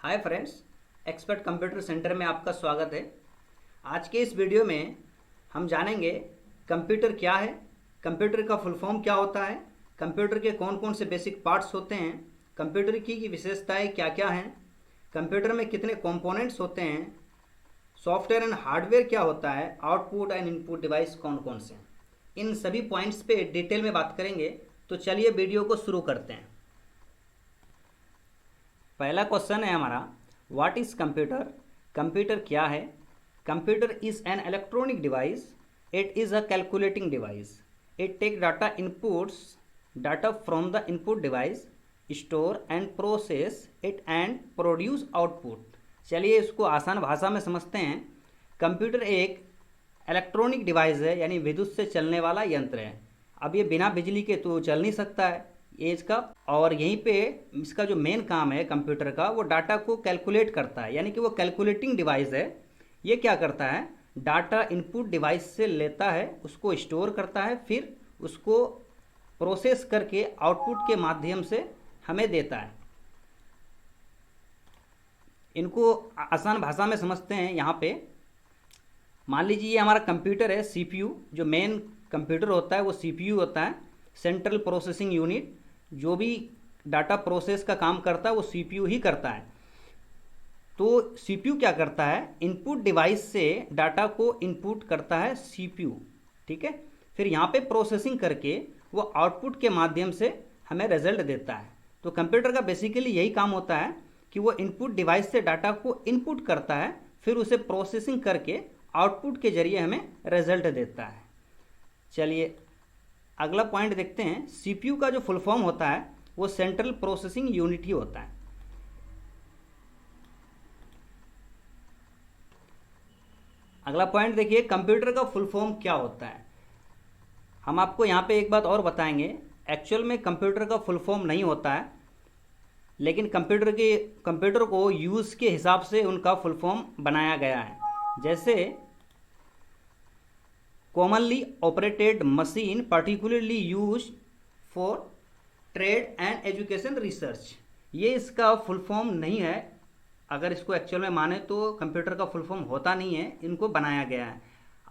Hi friends, expert computer centre में आपका स्वागत है। आज के इस वीडियो में हम जानेंगे कंप्यूटर क्या है, कंप्यूटर का फुल फॉर्म क्या होता है, कंप्यूटर के कौन कौन से बेसिक पार्ट्स होते हैं, कंप्यूटर की विशेषताएं क्या क्या हैं, कंप्यूटर में कितने कंपोनेंट्स होते हैं, सॉफ्टवेयर एंड हार्डवेयर क्या होता है, आउटपुट एंड इनपुट डिवाइस कौन कौन से हैं। इन सभी पॉइंट्स पे डिटेल में बात करेंगे। तो चलिए वीडियो को शुरू करते हैं। पहला क्वेश्चन है हमारा, व्हाट इज कंप्यूटर। कंप्यूटर क्या है। Computer is an electronic device. It is a calculating device. It take data inputs data from the input device, store and process it and produce output. चलिए इसको आसान भाषा में समझते हैं। कंप्यूटर एक इलेक्ट्रॉनिक डिवाइस है, यानी विद्युत से चलने वाला यंत्र है। अब ये बिना बिजली के तो चल नहीं सकता है एज का। और यहीं पे इसका जो मेन काम है कंप्यूटर का, वो डाटा को कैलकुलेट करता है, यानी कि वो कैलकुलेटिंग डिवाइस है। ये क्या करता है, डाटा इनपुट डिवाइस से लेता है, उसको स्टोर करता है, फिर उसको प्रोसेस करके आउटपुट के माध्यम से हमें देता है। इनको आसान भाषा में समझते हैं। यहाँ पे मान लीजिए ये हमारा कंप्यूटर है, सीपीयू। जो मेन कंप्यूटर होता है वो सीपीयू होता है, सेंट्रल प्रोसेसिंग यूनिट। जो भी डाटा प्रोसेस का काम करता है वो सीपीयू ही करता है। तो सीपीयू क्या करता है, इनपुट डिवाइस से डाटा को इनपुट करता है सीपीयू, ठीक है। फिर यहाँ पे प्रोसेसिंग करके वो आउटपुट के माध्यम से हमें रिजल्ट देता है। तो कंप्यूटर का बेसिकली यही काम होता है कि वो इनपुट डिवाइस से डाटा को इनपुट करता है, फिर उसे प्रोसेसिंग करके आउटपुट के जरिए हमें रिजल्ट देता है। चलिए अगला पॉइंट देखते हैं। सीपीयू का जो फुल फॉर्म होता है वो सेंट्रल प्रोसेसिंग यूनिट ही होता है। अगला पॉइंट देखिए, कंप्यूटर का फुल फॉर्म क्या होता है। हम आपको यहाँ पे एक बात और बताएंगे। एक्चुअल में कंप्यूटर का फुल फॉर्म नहीं होता है, लेकिन कंप्यूटर को यूज़ के हिसाब से उनका फुल फॉर्म बनाया गया है। जैसे commonly operated machine particularly use for trade and education research. ये इसका फुल फॉर्म नहीं है। अगर इसको एक्चुअल में माने तो कंप्यूटर का फुल फॉर्म होता नहीं है, इनको बनाया गया है।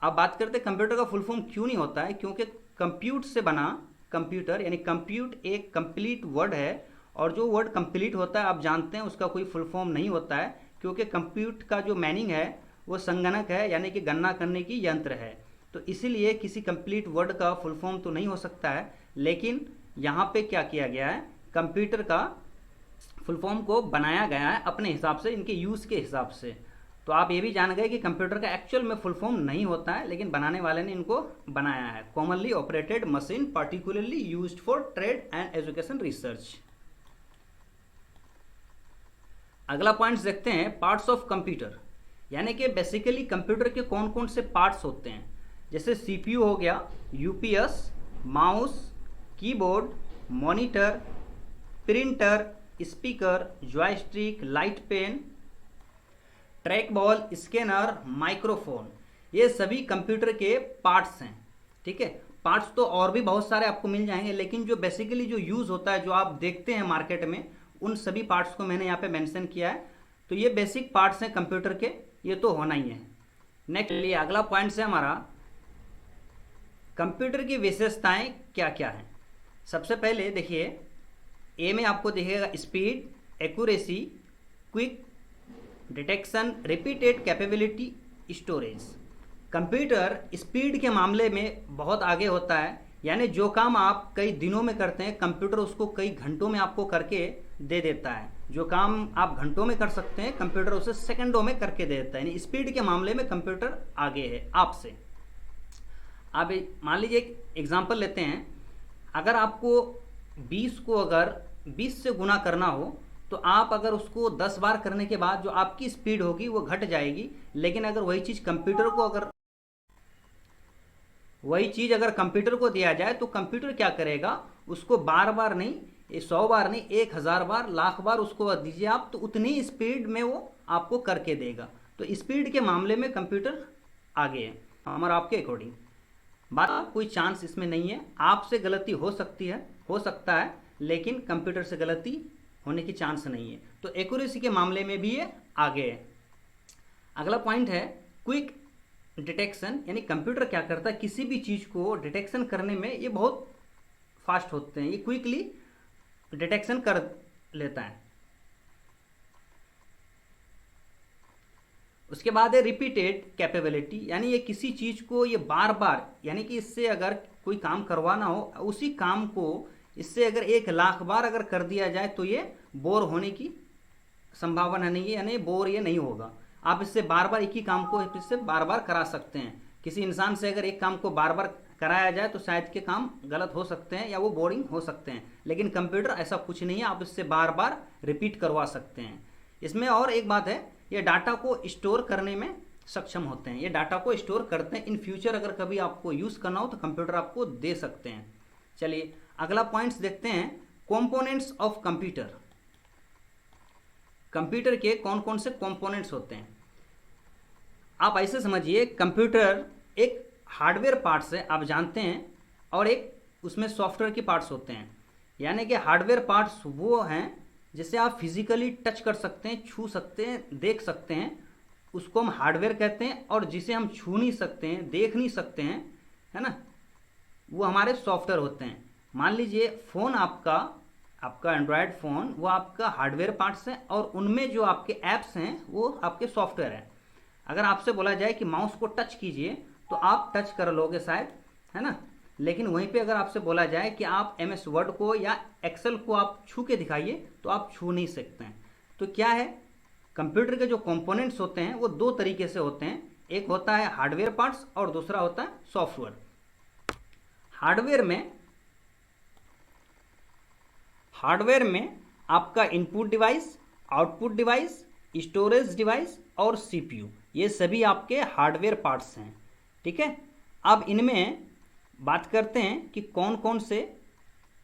अब बात करते हैं कंप्यूटर का फुल फॉर्म क्यों नहीं होता है। क्योंकि कंप्यूट से बना कंप्यूटर, यानी कंप्यूट एक कंप्लीट वर्ड है, और जो वर्ड कंप्लीट होता है आप जानते हैं उसका कोई फुल फॉर्म नहीं होता है। क्योंकि कंप्यूट का जो मीनिंग है वो संगणक है, यानी कि गणना करने की यंत्र है। तो इसीलिए किसी कंप्लीट वर्ड का फुल फॉर्म तो नहीं हो सकता है। लेकिन यहाँ पे क्या किया गया है, कंप्यूटर का फुल फॉर्म को बनाया गया है अपने हिसाब से, इनके यूज़ के हिसाब से। तो आप ये भी जान गए कि कंप्यूटर का एक्चुअल में फुल फॉर्म नहीं होता है, लेकिन बनाने वाले ने इनको बनाया है। Commonly operated machine particularly used for trade and education research. अगला पॉइंट्स देखते हैं, पार्ट्स ऑफ कंप्यूटर। यानी कि बेसिकली कंप्यूटर के कौन कौन से पार्ट्स होते हैं। जैसे सीपीयू हो गया, UPS, mouse, keyboard, monitor, printer, speaker, joystick, light pen, track ball, scanner, microphone, ये सभी कंप्यूटर के पार्ट्स हैं, ठीक है। पार्ट्स तो और भी बहुत सारे आपको मिल जाएंगे, लेकिन जो बेसिकली जो यूज़ होता है, जो आप देखते हैं मार्केट में, उन सभी पार्ट्स को मैंने यहाँ पे मेंशन किया है। तो ये बेसिक पार्ट्स हैं कंप्यूटर के, ये तो होना ही है। नेक्स्ट लिए अगला पॉइंट है हमारा, कंप्यूटर की विशेषताएं क्या क्या हैं। सबसे पहले देखिए, ए में आपको दिखेगा speed, accuracy, quick detection, repeated capability, storage. Computer speed के मामले में बहुत आगे होता है, यानी जो काम आप कई दिनों में करते हैं, कंप्यूटर उसको कई घंटों में आपको करके दे देता है। जो काम आप घंटों में कर सकते हैं, कंप्यूटर उसे सेकंडों में करके दे देता है। यानी स्पीड के मामले में कंप्यूटर आगे है आपसे। आप मान लीजिए एक एग्जांपल लेते हैं। अगर आपको 20 को अगर 20 से गुना करना हो, तो आप अगर उसको 10 बार करने के बाद जो आपकी स्पीड होगी वो घट जाएगी। लेकिन अगर वही चीज़ कंप्यूटर को दिया जाए, तो कंप्यूटर क्या करेगा, उसको बार बार नहीं, 100 बार नहीं, 1000 बार, लाख बार उसको दीजिए आप, तो उतनी स्पीड में वो आपको करके देगा। तो स्पीड के मामले में कंप्यूटर आगे है हमारा, आपके अकॉर्डिंग। बात कोई चांस इसमें नहीं है, आपसे गलती हो सकती है, हो सकता है, लेकिन कंप्यूटर से गलती होने की चांस नहीं है। तो एक्यूरेसी के मामले में भी ये आगे है। अगला पॉइंट है क्विक डिटेक्शन, यानी कंप्यूटर क्या करता है, किसी भी चीज़ को डिटेक्शन करने में ये बहुत फास्ट होते हैं, ये क्विकली डिटेक्शन कर लेता है। उसके बाद है रिपीटेड कैपेबिलिटी, यानी ये किसी चीज़ को ये बार बार, यानी कि इससे अगर कोई काम करवाना हो, उसी काम को इससे अगर 1,00,000 बार अगर कर दिया जाए तो ये बोर होने की संभावना नहीं है, यानी बोर ये नहीं होगा। आप इससे बार बार एक ही काम को इससे बार बार करा सकते हैं। किसी इंसान से अगर एक काम को बार बार कराया जाए तो शायद के काम गलत हो सकते हैं या वो बोरिंग हो सकते हैं, लेकिन कंप्यूटर ऐसा कुछ नहीं है, आप इससे बार बार रिपीट करवा सकते हैं। इसमें और एक बात है, ये डाटा को स्टोर करने में सक्षम होते हैं, ये डाटा को स्टोर करते हैं। इन फ्यूचर अगर कभी आपको यूज़ करना हो तो कंप्यूटर आपको दे सकते हैं। चलिए अगला पॉइंट्स देखते हैं, कंपोनेंट्स ऑफ कंप्यूटर। कंप्यूटर के कौन कौन से कंपोनेंट्स होते हैं। आप ऐसे समझिए, कंप्यूटर एक हार्डवेयर पार्ट्स है, आप जानते हैं, और एक उसमें सॉफ्टवेयर के पार्ट्स होते हैं। यानी कि हार्डवेयर पार्ट्स वो हैं जिसे आप फिजिकली टच कर सकते हैं, छू सकते हैं, देख सकते हैं, उसको हम हार्डवेयर कहते हैं। और जिसे हम छू नहीं सकते हैं, देख नहीं सकते हैं, है ना, वो हमारे सॉफ्टवेयर होते हैं। मान लीजिए फ़ोन आपका एंड्रॉयड फ़ोन, वो आपका हार्डवेयर पार्ट्स हैं, और उनमें जो आपके ऐप्स हैं वो आपके सॉफ्टवेयर हैं। अगर आपसे बोला जाए कि माउस को टच कीजिए तो आप टच कर लोगे शायद, है ना, लेकिन वहीं पे अगर आपसे बोला जाए कि आप MS वर्ड को या एक्सेल को आप छू के दिखाइए तो आप छू नहीं सकते हैं। तो क्या है, कंप्यूटर के जो कंपोनेंट्स होते हैं वो दो तरीके से होते हैं, एक होता है हार्डवेयर पार्ट्स और दूसरा होता है सॉफ्टवेयर। हार्डवेयर में आपका input device, output device, storage device और CPU, ये सभी आपके हार्डवेयर पार्ट्स हैं। ठीक है, अब इनमें बात करते हैं कि कौन कौन से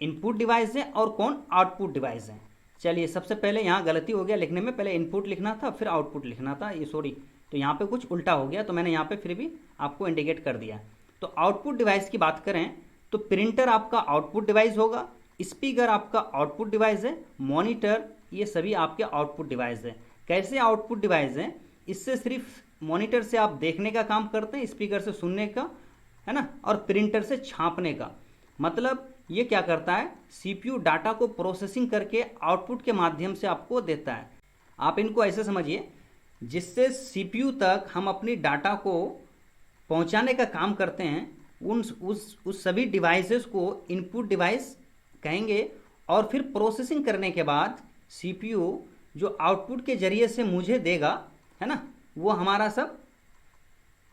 इनपुट डिवाइस हैं और कौन आउटपुट डिवाइस हैं। चलिए सबसे पहले यहाँ गलती हो गया लिखने में, पहले इनपुट लिखना था फिर आउटपुट लिखना था, ये सॉरी, तो यहाँ पे कुछ उल्टा हो गया, तो मैंने यहाँ पे फिर भी आपको इंडिकेट कर दिया। तो आउटपुट डिवाइस की बात करें तो प्रिंटर आपका आउटपुट डिवाइस होगा, स्पीकर आपका आउटपुट डिवाइस है, मॉनिटर, ये सभी आपके आउटपुट डिवाइस है। कैसे आउटपुट डिवाइस हैं, इससे सिर्फ मॉनिटर से आप देखने का काम करते हैं, स्पीकर से सुनने का, है ना, और प्रिंटर से छापने का। मतलब ये क्या करता है, CPU डाटा को प्रोसेसिंग करके आउटपुट के माध्यम से आपको देता है। आप इनको ऐसे समझिए, जिससे CPU तक हम अपनी डाटा को पहुंचाने का काम करते हैं, उस सभी डिवाइसेस को इनपुट डिवाइस कहेंगे। और फिर प्रोसेसिंग करने के बाद CPU जो आउटपुट के जरिए से मुझे देगा, है ना, वो हमारा सब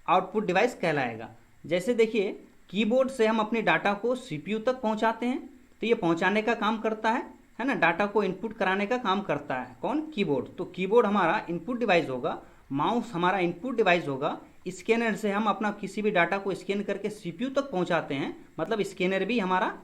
आउटपुट डिवाइस कहलाएगा। जैसे देखिए, कीबोर्ड से हम अपने डाटा को CPU तक पहुंचाते हैं, तो ये पहुंचाने का काम करता है ना, डाटा को इनपुट कराने का काम करता है कौन, कीबोर्ड। तो कीबोर्ड हमारा इनपुट डिवाइस होगा, माउस हमारा इनपुट डिवाइस होगा, स्कैनर से हम अपना किसी भी डाटा को स्कैन करके CPU तक पहुंचाते हैं, मतलब स्कैनर भी हमारा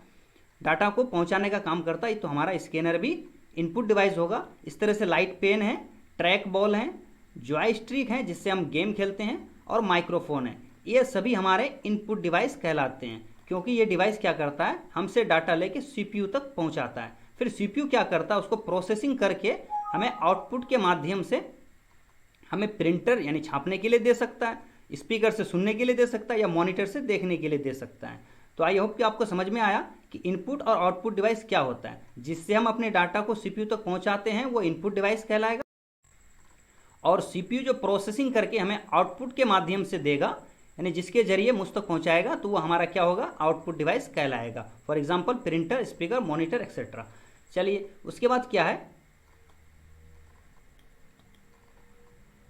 डाटा को पहुंचाने का काम करता है, तो हमारा स्कैनर भी इनपुट डिवाइस होगा। इस तरह से लाइट पेन है, ट्रैक बॉल है, जॉयस्टिक है जिससे हम गेम खेलते हैं, और माइक्रोफोन है, ये सभी हमारे इनपुट डिवाइस कहलाते हैं। क्योंकि ये डिवाइस क्या करता है, हमसे डाटा लेके CPU तक पहुंचाता है, फिर CPU क्या करता है, उसको प्रोसेसिंग करके हमें आउटपुट के माध्यम से हमें प्रिंटर यानी छापने के लिए दे सकता है, स्पीकर से सुनने के लिए दे सकता है, या मॉनिटर से देखने के लिए दे सकता है। तो आई होप कि आपको समझ में आया कि इनपुट और आउटपुट डिवाइस क्या होता है। जिससे हम अपने डाटा को CPU तक पहुंचाते हैं वो इनपुट डिवाइस कहलाएगा, और CPU जो प्रोसेसिंग करके हमें आउटपुट के माध्यम से देगा, यानी जिसके जरिए मुझ तक पहुंचाएगा, तो वो हमारा क्या होगा, आउटपुट डिवाइस कहलाएगा। For example printer, speaker, monitor etcetera. चलिए उसके बाद क्या है,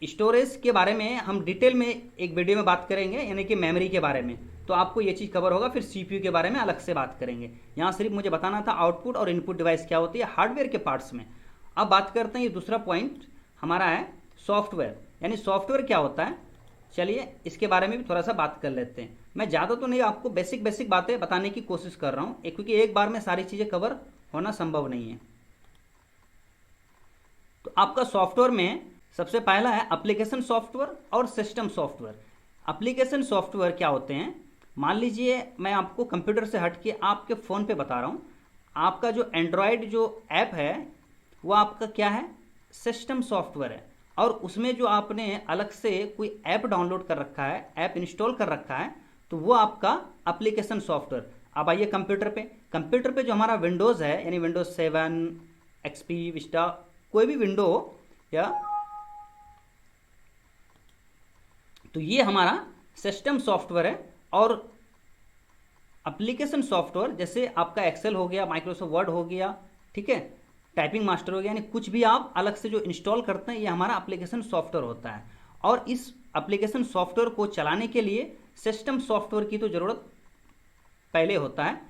स्टोरेज के बारे में हम डिटेल में एक वीडियो में बात करेंगे, यानी कि मेमोरी के बारे में, तो आपको ये चीज़ कवर होगा। फिर CPU के बारे में अलग से बात करेंगे। यहाँ सिर्फ मुझे बताना था आउटपुट और इनपुट डिवाइस क्या होती है हार्डवेयर के पार्ट्स में। अब बात करते हैं, ये दूसरा पॉइंट हमारा है सॉफ्टवेयर, यानी सॉफ्टवेयर क्या होता है। चलिए इसके बारे में भी थोड़ा सा बात कर लेते हैं। मैं ज़्यादा तो नहीं, आपको बेसिक बातें बताने की कोशिश कर रहा हूँ, क्योंकि एक बार में सारी चीज़ें कवर होना संभव नहीं है। तो आपका सॉफ्टवेयर में सबसे पहला है एप्लीकेशन सॉफ्टवेयर और सिस्टम सॉफ्टवेयर। एप्लीकेशन सॉफ्टवेयर क्या होते हैं, मान लीजिए मैं आपको कंप्यूटर से हट के आपके फ़ोन पे बता रहा हूँ। आपका जो एंड्रॉयड जो ऐप है वो आपका क्या है, सिस्टम सॉफ्टवेयर है। और उसमें जो आपने अलग से कोई ऐप डाउनलोड कर रखा है, ऐप इंस्टॉल कर रखा है, तो वो आपका एप्लीकेशन सॉफ्टवेयर। अब आइए कंप्यूटर पे जो हमारा विंडोज़ है, यानी विंडोज 7, एक्सपी, विस्टा, कोई भी विंडो या, तो ये हमारा सिस्टम सॉफ्टवेयर है। और एप्लीकेशन सॉफ्टवेयर जैसे आपका एक्सेल हो गया, माइक्रोसॉफ्ट वर्ड हो गया, ठीक है, टाइपिंग मास्टर हो गया, यानी कुछ भी आप अलग से जो इंस्टॉल करते हैं, ये हमारा एप्लीकेशन सॉफ्टवेयर होता है। और इस एप्लीकेशन सॉफ्टवेयर को चलाने के लिए सिस्टम सॉफ्टवेयर की तो ज़रूरत पहले होता है।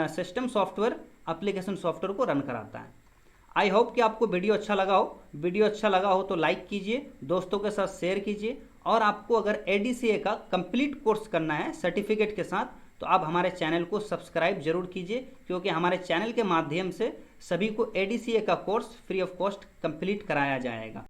सिस्टम सॉफ्टवेयर एप्लीकेशन सॉफ्टवेयर को रन कराता है। आई होप कि आपको वीडियो अच्छा लगा हो। वीडियो अच्छा लगा हो तो लाइक कीजिए, दोस्तों के साथ शेयर कीजिए। और आपको अगर ADCA का कंप्लीट कोर्स करना है सर्टिफिकेट के साथ, तो आप हमारे चैनल को सब्सक्राइब जरूर कीजिए, क्योंकि हमारे चैनल के माध्यम से सभी को ADCA का course free of cost complete कराया जाएगा।